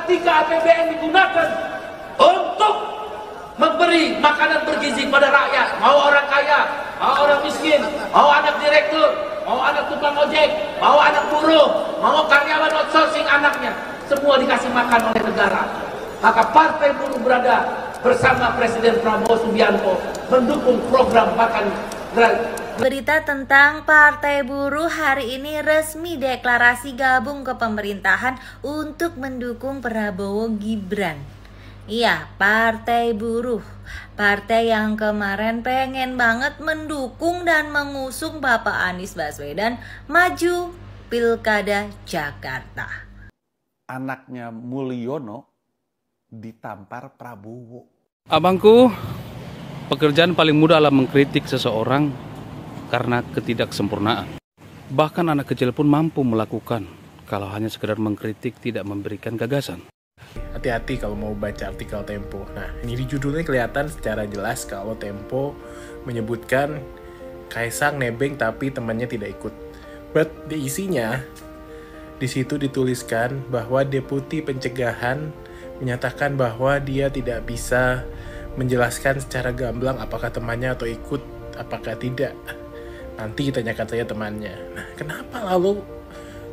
ketika APBN digunakan untuk memberi makanan bergizi pada rakyat, mau orang kaya, mau orang miskin, mau anak direktur, mau anak tukang ojek, mau anak buruh, mau karyawan outsourcing anaknya, semua dikasih makan oleh negara. Maka Partai Buruh berada bersama Presiden Prabowo Subianto mendukung program makan gratis. Berita tentang Partai Buruh hari ini resmi deklarasi gabung ke pemerintahan untuk mendukung Prabowo Gibran. Iya, Partai Buruh, partai yang kemarin pengen banget mendukung dan mengusung Bapak Anies Baswedan maju Pilkada Jakarta. Anaknya Mulyono ditampar Prabowo. Abangku, pekerjaan paling mudah adalah mengkritik seseorang karena ketidaksempurnaan. Bahkan anak kecil pun mampu melakukan kalau hanya sekedar mengkritik, tidak memberikan gagasan. Hati-hati kalau mau baca artikel Tempo. Nah, ini di judulnya kelihatan secara jelas kalau Tempo menyebutkan Kaisang nebeng tapi temannya tidak ikut. But di isinya, di situ dituliskan bahwa Deputi Pencegahan menyatakan bahwa dia tidak bisa menjelaskan secara gamblang apakah temannya atau ikut, apakah tidak. Nanti tanyakan saja temannya. Nah, kenapa lalu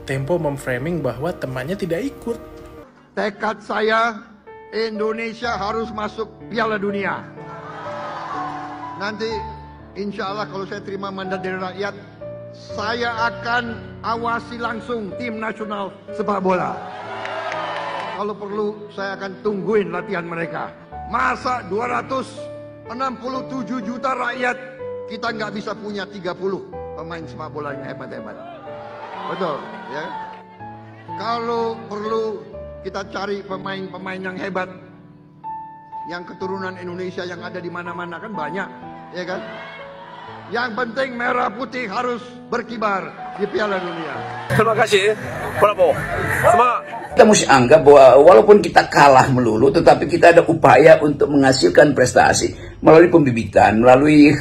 Tempo memframing bahwa temannya tidak ikut? Tekad saya, Indonesia harus masuk Piala Dunia. Nanti insya Allah kalau saya terima mandat dari rakyat, saya akan awasi langsung tim nasional sepak bola. Kalau perlu saya akan tungguin latihan mereka. Masa 267 juta rakyat kita nggak bisa punya 30 pemain sepak bola yang hebat-hebat. Betul, ya. Kalau perlu kita cari pemain-pemain yang hebat, yang keturunan Indonesia yang ada di mana-mana kan banyak, ya kan? Yang penting merah putih harus berkibar di Piala Dunia. Terima kasih, Prabowo. Semangat. Kita mesti anggap bahwa walaupun kita kalah melulu, tetapi kita ada upaya untuk menghasilkan prestasi melalui pembibitan, melalui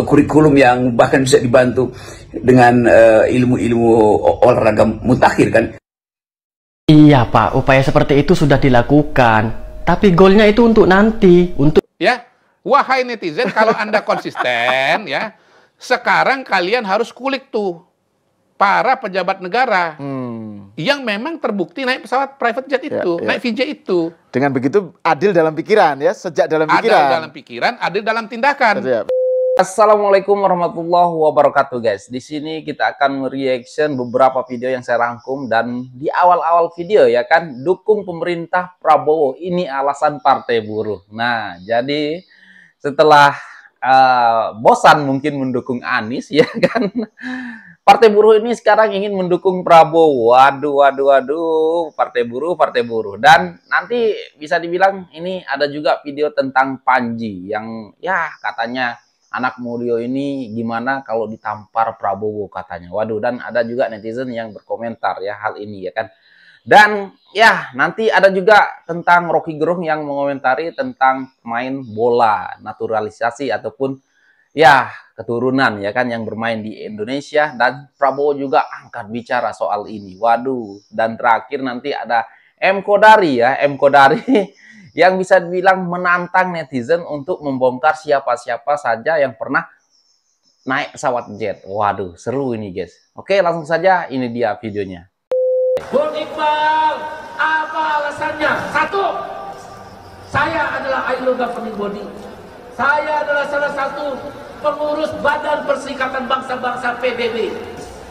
kurikulum yang bahkan bisa dibantu dengan ilmu-ilmu olahraga mutakhir kan. Iya Pak, upaya seperti itu sudah dilakukan, tapi goalnya itu untuk nanti, untuk ya. Wahai netizen, kalau Anda konsisten ya, sekarang kalian harus kulik tuh para pejabat negara yang memang terbukti naik pesawat private jet itu, naik VJ itu. Dengan begitu adil dalam pikiran ya, sejak dalam pikiran. Adil dalam pikiran, adil dalam tindakan. Assalamualaikum warahmatullahi wabarakatuh guys. Di sini kita akan mereaction beberapa video yang saya rangkum, dan di awal-awal video ya kan, dukung pemerintah Prabowo, ini alasan Partai Buruh. Nah, jadi setelah bosan mungkin mendukung Anies ya kan, Partai Buruh ini sekarang ingin mendukung Prabowo. Waduh, Partai Buruh. Dan nanti bisa dibilang ini ada juga video tentang Panji yang ya katanya anak Mulyo ini gimana kalau ditampar Prabowo katanya. Waduh, dan ada juga netizen yang berkomentar ya hal ini ya kan. Dan ya nanti ada juga tentang Rocky Gerung yang mengomentari tentang main bola naturalisasi ataupun ya keturunan ya kan yang bermain di Indonesia, dan Prabowo juga angkat bicara soal ini. Waduh, dan terakhir nanti ada M Kodari ya, M Kodari yang bisa dibilang menantang netizen untuk membongkar siapa-siapa saja yang pernah naik pesawat jet. Waduh, seru ini guys. Oke, langsung saja, ini dia videonya. Bung Iqbal, apa alasannya? Satu, saya adalah ILO governing body. Saya adalah salah satu pengurus Badan Perserikatan Bangsa-Bangsa PBB,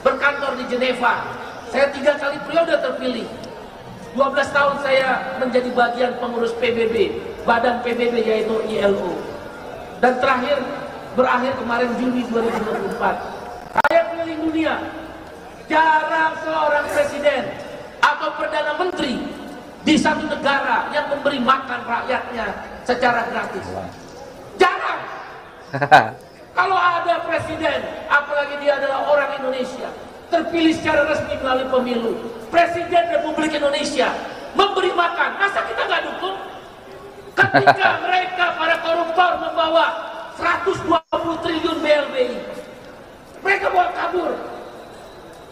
berkantor di Jeneva. Saya 3 kali periode terpilih. 12 tahun saya menjadi bagian pengurus PBB, Badan PBB yaitu ILO. Dan terakhir berakhir kemarin Juni 2024. Saya keliling dunia. Jarang seorang presiden atau perdana menteri di satu negara yang memberi makan rakyatnya secara gratis. Jarang. Kalau ada presiden, apalagi dia adalah orang Indonesia, terpilih secara resmi melalui pemilu, Presiden Republik Indonesia memberi makan, masa kita nggak dukung? Ketika mereka para koruptor membawa 120 triliun BLBI, mereka bawa kabur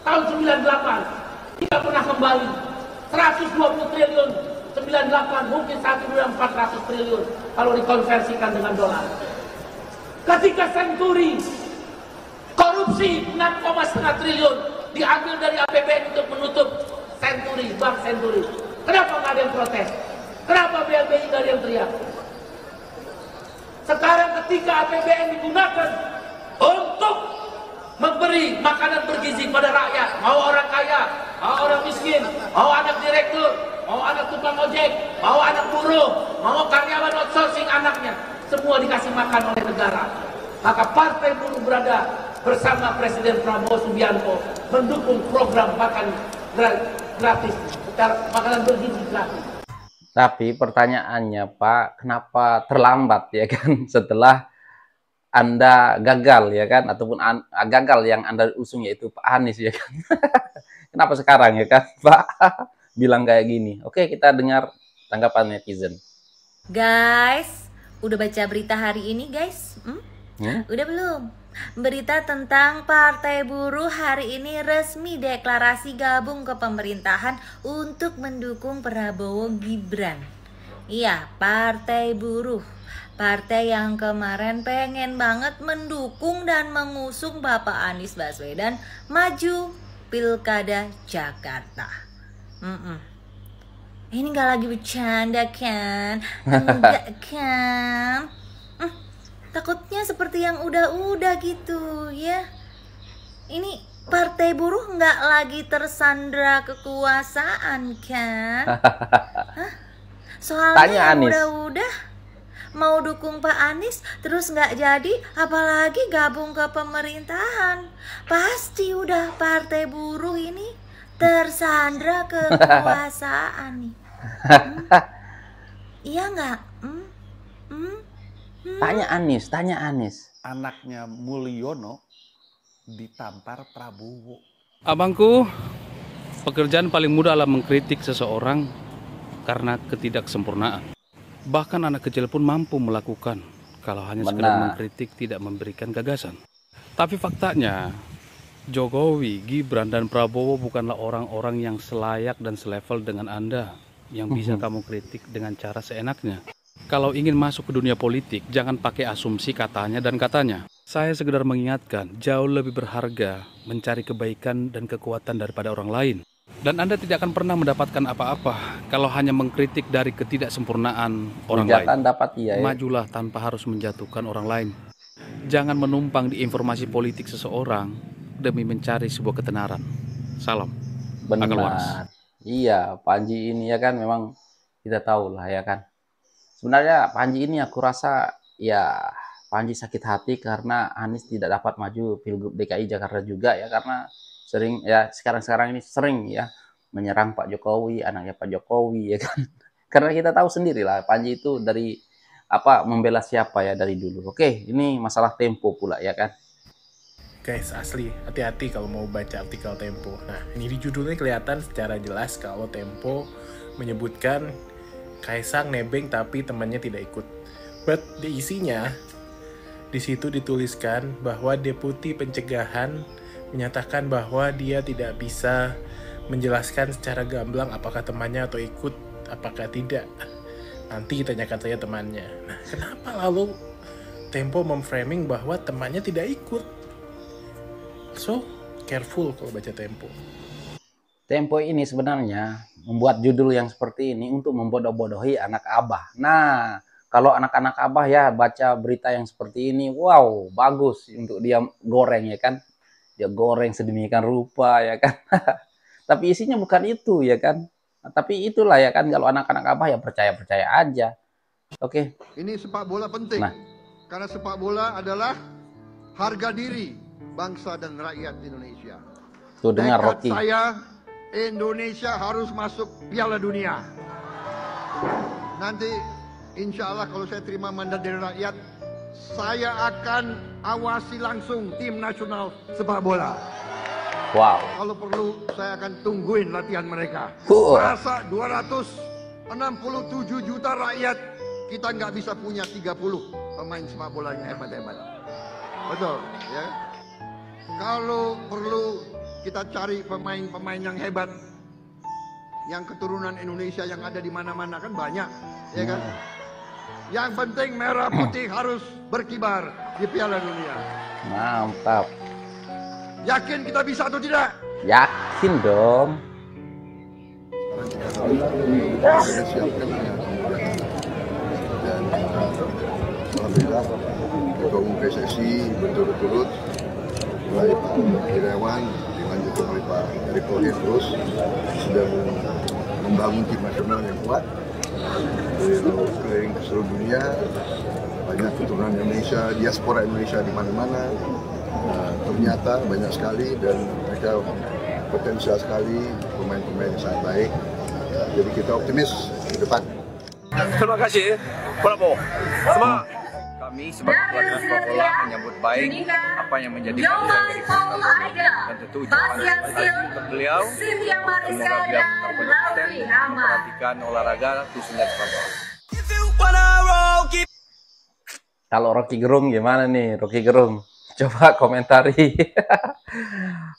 tahun 98, tidak pernah kembali. 120 triliun 98 mungkin 1.400 triliun kalau dikonversikan dengan dolar. Ketika Senturi korupsi 6,5 triliun diambil dari APBN untuk menutup Senturi, Bank Senturi. Kenapa nggak ada yang protes? Kenapa BLBI nggak ada yang teriak? Sekarang ketika APBN digunakan untuk memberi makanan bergizi pada rakyat, mau orang kaya, mau orang miskin, mau anak direktur, mau anak tukang ojek, mau anak buruh, mau karyawan outsourcing anaknya, semua dikasih makan oleh negara. Maka Partai Buruh berada bersama Presiden Prabowo Subianto mendukung program makan gratis, makanan bergizi gratis. Tapi pertanyaannya Pak, kenapa terlambat ya kan setelah Anda gagal ya kan, ataupun gagal yang Anda usung yaitu Pak Anies ya kan. Kenapa sekarang ya kan Pak bilang kayak gini? Oke, kita dengar tanggapan netizen. Guys, udah baca berita hari ini guys? Udah belum? Berita tentang Partai Buruh hari ini resmi deklarasi gabung ke pemerintahan untuk mendukung Prabowo Gibran. Iya, Partai Buruh. Partai yang kemarin pengen banget mendukung dan mengusung Bapak Anies Baswedan maju Pilkada Jakarta. Ini gak lagi bercanda kan? Enggak kan? Takutnya seperti yang udah-udah gitu ya. Ini Partai Buruh nggak lagi tersandra kekuasaan kan? Soalnya yang udah-udah mau dukung Pak Anies terus nggak jadi, apalagi gabung ke pemerintahan. Pasti udah Partai Buruh ini tersandra kekuasaan nih. Iya nggak? Tanya Anies. Anaknya Mulyono ditampar Prabowo. Abangku, pekerjaan paling mudah adalah mengkritik seseorang karena ketidaksempurnaan. Bahkan anak kecil pun mampu melakukan kalau hanya sekedar mengkritik, tidak memberikan gagasan. Tapi faktanya, Jokowi, Gibran, dan Prabowo bukanlah orang-orang yang selayak dan selevel dengan Anda yang bisa kamu kritik dengan cara seenaknya. Kalau ingin masuk ke dunia politik, jangan pakai asumsi katanya dan katanya. Saya sekedar mengingatkan, jauh lebih berharga mencari kebaikan dan kekuatan daripada orang lain. Dan Anda tidak akan pernah mendapatkan apa-apa kalau hanya mengkritik dari ketidaksempurnaan orang lain. Majulah tanpa harus menjatuhkan orang lain. Jangan menumpang di informasi politik seseorang demi mencari sebuah ketenaran. Salam. Akal waras. Iya, Panji ini ya kan memang kita tahu lah ya kan. Sebenarnya Panji ini aku rasa ya Panji sakit hati karena Anies tidak dapat maju Pilgub DKI Jakarta juga ya, karena sering ya sekarang ini sering ya menyerang Pak Jokowi, anaknya Pak Jokowi ya kan. Karena kita tahu sendiri lah Panji itu dari membela siapa ya dari dulu. Oke, ini masalah Tempo pula ya kan. Guys, asli hati-hati kalau mau baca artikel Tempo. Nah, ini di judulnya kelihatan secara jelas kalau Tempo menyebutkan Kaisang nebeng tapi temannya tidak ikut. But di isinya, di situ dituliskan bahwa Deputi Pencegahan menyatakan bahwa dia tidak bisa menjelaskan secara gamblang apakah temannya atau ikut, apakah tidak. Nanti tanyakan saja temannya. Nah, kenapa lalu Tempo memframing bahwa temannya tidak ikut? So, careful kalau baca Tempo. Tempo ini sebenarnya membuat judul yang seperti ini untuk membodoh-bodohi anak abah. Nah, kalau anak-anak abah ya baca berita yang seperti ini, wow, bagus untuk dia goreng ya kan. Dia goreng sedemikian rupa ya kan. Tapi isinya bukan itu ya kan. Nah, tapi itulah ya kan, kalau anak-anak abah ya percaya-percaya aja. Oke. Ini sepak bola penting. Karena sepak bola adalah harga diri bangsa dan rakyat Indonesia. Tuh dengar Rocky. Saya Indonesia harus masuk Piala Dunia. Nanti insya Allah kalau saya terima mandat dari rakyat, saya akan awasi langsung tim nasional sepak bola. Wow. Kalau perlu saya akan tungguin latihan mereka. Masa 267 juta rakyat kita nggak bisa punya 30 pemain sepak bola yang hebat-hebat. Betul ya. Kalau perlu kita cari pemain-pemain yang hebat. yang keturunan Indonesia yang ada di mana-mana kan banyak, ya kan? Yang penting merah putih harus berkibar di Piala Dunia. Mantap. Yakin kita bisa atau tidak? Yakin dong. Alhamdulillah Ketua Umum PSSI berturut-turut mulai Pak Irawan dilanjutkan oleh Pak Erick Thohir terus sudah membangun tim nasional yang kuat keliling ke seluruh dunia, banyak keturunan Indonesia, diaspora Indonesia di mana-mana, ternyata banyak sekali dan mereka potensial sekali, pemain-pemain yang sangat baik, jadi kita optimis ke depan. Terima kasih, bravo, semangat. Kami sebagai keluarga sepak bola menyambut baik apa yang menjadi panggilan dari Presiden dan tentu ucapan untuk beliau. Semoga beliau tetap konsisten memperhatikan olahraga khususnya sepak bola. Kalau Rocky Gerung gimana nih, Rocky Gerung? Coba komentari.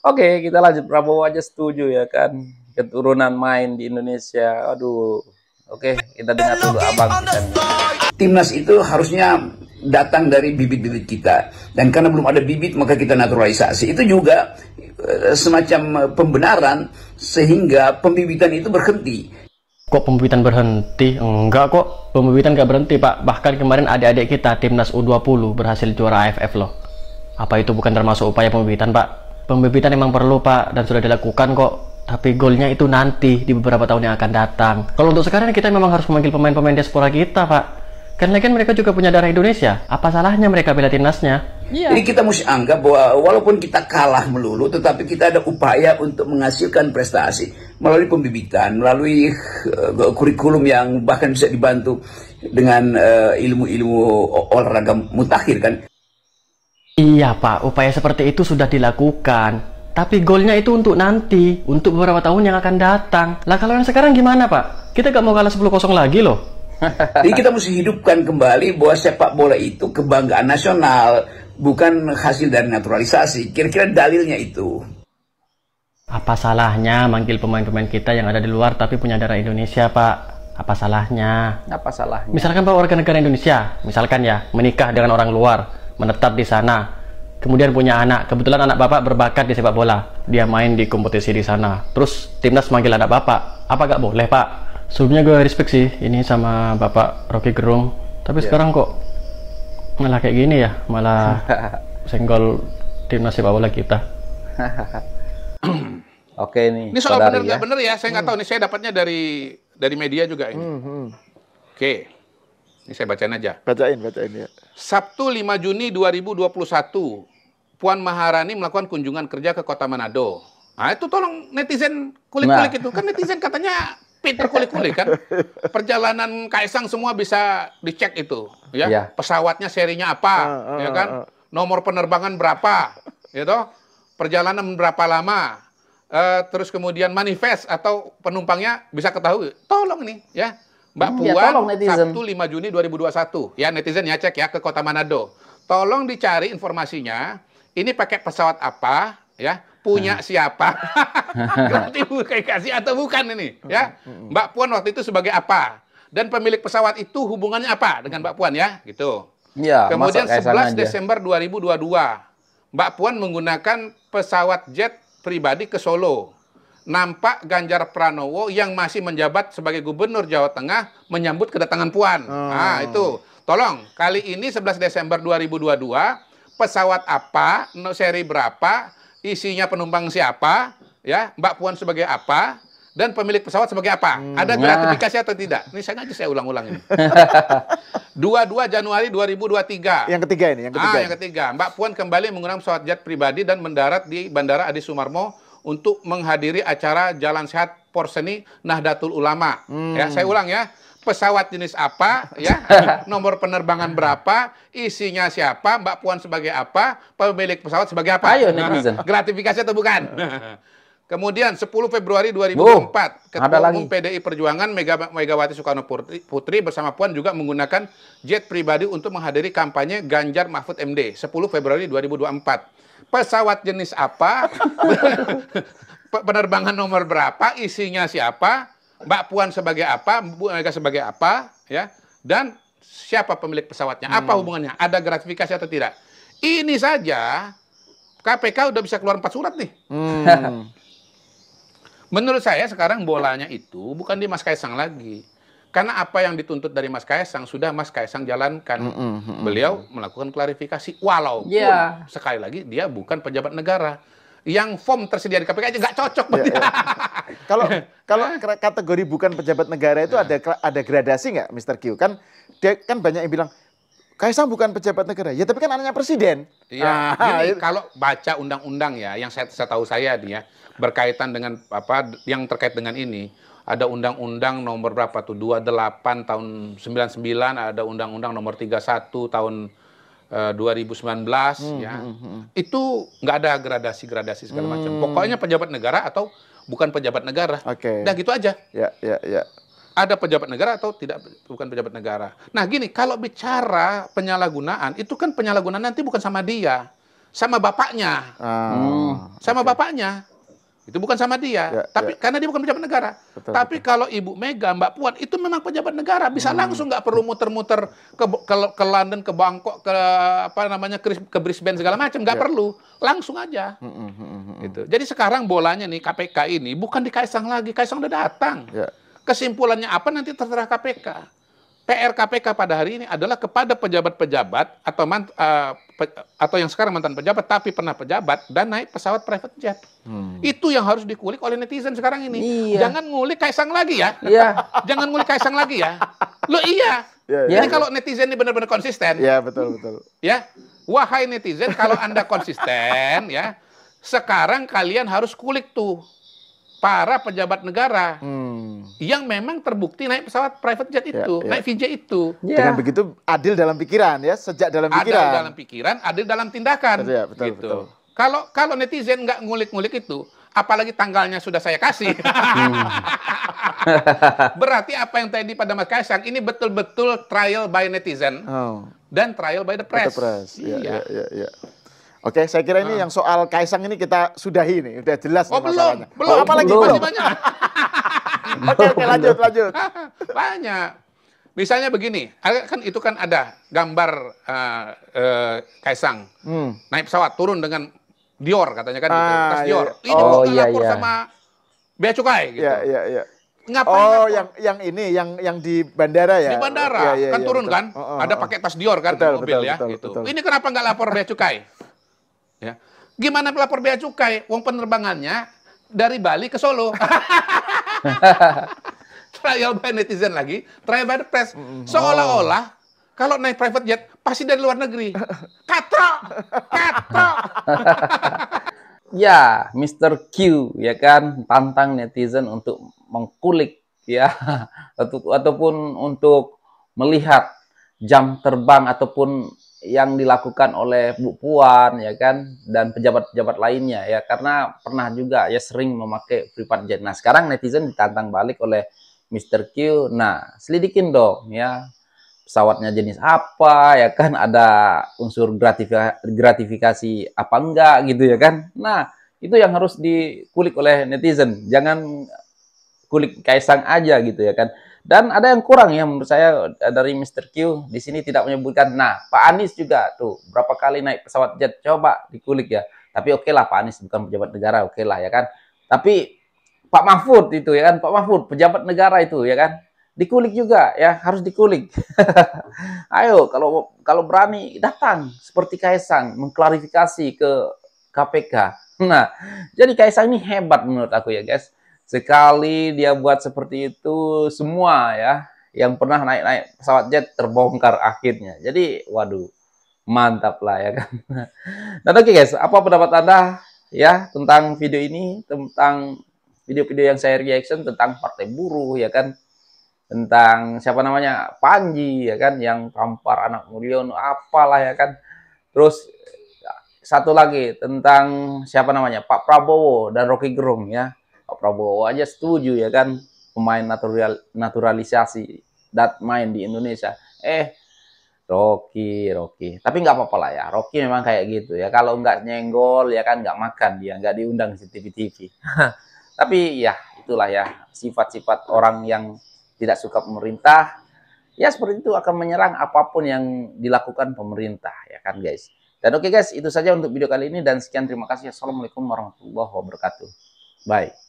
Oke, kita lanjut. Prabowo aja setuju ya kan, keturunan main di Indonesia. Aduh. Oke, kita dengar dulu abang kita nih. Timnas itu harusnya datang dari bibit-bibit kita, dan karena belum ada bibit maka kita naturalisasi. Itu juga semacam pembenaran sehingga pembibitan itu berhenti. Kok pembibitan berhenti? Enggak kok, pembibitan nggak berhenti Pak. Bahkan kemarin adik-adik kita timnas U20 berhasil juara AFF loh. Apa itu bukan termasuk upaya pembibitan Pak? Pembibitan memang perlu Pak, dan sudah dilakukan kok. Tapi golnya itu nanti di beberapa tahun yang akan datang. Kalau untuk sekarang kita memang harus memanggil pemain-pemain diaspora kita Pak. Kan mereka juga punya darah Indonesia. Apa salahnya mereka bela timnasnya? Jadi kita mesti anggap bahwa walaupun kita kalah melulu, tetapi kita ada upaya untuk menghasilkan prestasi melalui pembibitan, melalui kurikulum yang bahkan bisa dibantu dengan ilmu-ilmu olahraga mutakhir kan. Iya Pak, upaya seperti itu sudah dilakukan. Tapi golnya itu untuk nanti, untuk beberapa tahun yang akan datang. Lah kalau yang sekarang gimana Pak? Kita gak mau kalah 10-0 lagi loh. Jadi kita mesti hidupkan kembali bahwa sepak bola itu kebanggaan nasional, bukan hasil dari naturalisasi. Kira-kira dalilnya itu. Apa salahnya manggil pemain-pemain kita yang ada di luar tapi punya darah Indonesia Pak? Apa salahnya? Apa salahnya? Misalkan Pak warga negara Indonesia, misalkan ya, menikah dengan orang luar, menetap di sana, kemudian punya anak, kebetulan anak Bapak berbakat di sepak bola, dia main di kompetisi di sana, terus timnas manggil anak Bapak, apa gak boleh Pak? Sebelumnya gue respect sih ini sama Bapak Rocky Gerung, tapi sekarang kok malah kayak gini ya, malah senggol timnas sepak bola kita. Oke nih. Ini soal bener nggak bener ya, saya nggak tahu nih, saya dapatnya dari media juga ini. Oke, ini saya bacain aja. Bacain ya. Sabtu 5 Juni 2021, Puan Maharani melakukan kunjungan kerja ke Kota Manado. Nah itu tolong netizen kulik-kulik itu, kan netizen katanya pinter kulik-kulik kan. Perjalanan Kaisang semua bisa dicek itu, ya. Pesawatnya serinya apa, ya kan? Nomor penerbangan berapa, gitu. Perjalanan berapa lama, terus kemudian manifest atau penumpangnya bisa ketahui. Tolong nih, ya. Mbak Puan, Sabtu 5 Juni 2021. Ya, netizen ya cek ya ke Kota Manado. Tolong dicari informasinya. Ini pakai pesawat apa, ya? Punya siapa? Gratifikasi atau bukan ini, ya? Mbak Puan waktu itu sebagai apa? Dan pemilik pesawat itu hubungannya apa dengan Mbak Puan ya? Gitu. Ya, kemudian 11 Desember 2022, Mbak Puan menggunakan pesawat jet pribadi ke Solo. Nampak Ganjar Pranowo yang masih menjabat sebagai Gubernur Jawa Tengah menyambut kedatangan Puan. Nah, itu. Tolong, kali ini 11 Desember 2022, pesawat apa, seri berapa, isinya penumpang siapa, ya, Mbak Puan sebagai apa, dan pemilik pesawat sebagai apa. Ada gratifikasi atau tidak? Ini saya ulang-ulang ini. 22 Januari 2023. Yang ketiga ini, yang ketiga. Mbak Puan kembali menggunakan pesawat jet pribadi dan mendarat di Bandara Adi Sumarmo untuk menghadiri acara Jalan Sehat Porseni Nahdlatul Ulama. Ya, saya ulang ya. Pesawat jenis apa, ya, nomor penerbangan berapa, isinya siapa, Mbak Puan sebagai apa, pemilik pesawat sebagai apa. Ayo netizen. Gratifikasi atau bukan? Kemudian 10 Februari 2024, Ketua Umum PDI Perjuangan Megawati Soekarno Putri bersama Puan juga menggunakan jet pribadi untuk menghadiri kampanye Ganjar Mahfud MD 10 Februari 2024. Pesawat jenis apa, penerbangan nomor berapa, isinya siapa, Mbak Puan sebagai apa, Bu Mega sebagai apa, ya, dan siapa pemilik pesawatnya, apa hubungannya, ada gratifikasi atau tidak. Ini saja KPK udah bisa keluar 4 surat nih. Menurut saya sekarang bolanya itu bukan di Mas Kaisang lagi. Karena apa yang dituntut dari Mas Kaisang sudah Mas Kaisang jalankan. Beliau melakukan klarifikasi. Walaupun sekali lagi dia bukan pejabat negara. Yang form tersedia di KPK aja nggak cocok. Kalau kategori bukan pejabat negara itu ada gradasi nggak, Mr. Q? Kan banyak yang bilang Kaisang bukan pejabat negara. Ya tapi kan anaknya presiden. Iya. Kalau baca undang-undang ya, yang saya tahu saya nih ya, berkaitan dengan apa yang terkait dengan ini. Ada undang-undang nomor berapa tuh? 28 tahun 99, ada undang-undang nomor 31 tahun 2019 ya. Itu nggak ada gradasi segala macam. Pokoknya pejabat negara atau bukan pejabat negara. Udah gitu aja. Ya. Ada pejabat negara atau bukan pejabat negara. Nah, gini, kalau bicara penyalahgunaan, itu kan penyalahgunaan nanti bukan sama dia, sama bapaknya. Sama bapaknya. Itu bukan sama dia, tapi karena dia bukan pejabat negara. Tapi kalau Ibu Mega, Mbak Puan itu memang pejabat negara, bisa langsung, nggak perlu muter-muter ke London, ke Bangkok, ke Brisbane segala macam, nggak perlu, langsung aja. Gitu. Jadi sekarang bolanya nih KPK ini bukan di Kaisang lagi, Kaisang udah datang. Kesimpulannya apa nanti terserah KPK. PR KPK pada hari ini adalah kepada pejabat-pejabat atau yang sekarang mantan pejabat tapi pernah pejabat dan naik pesawat private jet. Itu yang harus dikulik oleh netizen sekarang ini. Jangan ngulik Kaisang lagi ya. Jangan ngulik Kaisang lagi ya. Loh iya. Jadi kalau netizen ini benar-benar konsisten. Iya, betul. Ya. Wahai netizen, kalau Anda konsisten ya, sekarang kalian harus kulik tuh para pejabat negara yang memang terbukti naik pesawat private jet itu, naik VJ itu. Dengan begitu adil dalam pikiran ya, sejak dalam pikiran. Adil dalam pikiran, adil dalam tindakan. Betul. Kalau netizen nggak ngulik-ngulik itu, apalagi tanggalnya sudah saya kasih. Berarti apa yang tadi pada Mas Kaisang ini betul-betul trial by netizen dan trial by the press. Iya. Oke, saya kira ini yang soal Kaisang ini kita sudahi nih, udah jelas nih masalahnya. Belum. Apalagi masih banyak. Oke, lanjut. Banyak. Misalnya begini, kan itu kan ada gambar Kaisang naik pesawat turun dengan Dior katanya kan, tas Dior. Ini kok lapor sama Bea Cukai gitu. Iya. Ngapain yang ini yang di bandara ya. Di bandara kan turun kan, ada pakai tas Dior kan mobil ya gitu. Ini kenapa nggak lapor Bea Cukai? Ya. Gimana pelapor Bea Cukai? Wong penerbangannya dari Bali ke Solo. Trial by netizen lagi, trial by the press. Seolah-olah kalau naik private jet pasti dari luar negeri. Katrok. Ya, Mr. Q ya kan tantang netizen untuk mengkulik ya ataupun untuk melihat jam terbang ataupun yang dilakukan oleh Bu Puan ya kan dan pejabat-pejabat lainnya ya, karena pernah juga ya sering memakai private jet. Nah, sekarang netizen ditantang balik oleh Mr. Q. Nah, selidikin dong ya pesawatnya jenis apa ya kan, ada unsur gratifikasi apa enggak gitu ya kan. Nah, itu yang harus dikulik oleh netizen. Jangan kulik Kaisang aja gitu ya kan. Dan ada yang kurang ya menurut saya dari Mr. Q di sini tidak menyebutkan. Nah, Pak Anies juga tuh berapa kali naik pesawat jet, coba dikulik ya. Tapi oke lah, Pak Anies bukan pejabat negara, oke lah ya kan. Tapi Pak Mahfud itu ya kan, Pak Mahfud pejabat negara itu ya kan, dikulik juga ya, harus dikulik. Ayo kalau berani datang seperti Kaisang mengklarifikasi ke KPK. Nah, jadi Kaisang ini hebat menurut aku ya guys. Sekali dia buat seperti itu, semua ya yang pernah naik pesawat jet terbongkar akhirnya. Jadi waduh, mantap lah ya kan. Dan oke guys, apa pendapat Anda ya tentang video ini, tentang video-video yang saya reaction tentang Partai Buruh ya kan, tentang siapa namanya Panji ya kan yang tampar anak Mulyono apalah ya kan. Terus satu lagi tentang siapa namanya Pak Prabowo dan Rocky Gerung ya. Pak Prabowo aja setuju ya kan pemain naturalisasi dat main di Indonesia. Rocky. Tapi nggak apa-apa lah ya. Rocky memang kayak gitu ya. Kalau nggak nyenggol ya kan nggak makan dia, nggak diundang di TV. Tapi ya itulah ya sifat-sifat orang yang tidak suka pemerintah. Ya seperti itu, akan menyerang apapun yang dilakukan pemerintah, ya kan guys. Dan oke guys, itu saja untuk video kali ini dan sekian, terima kasih. Assalamualaikum warahmatullahi wabarakatuh. Bye.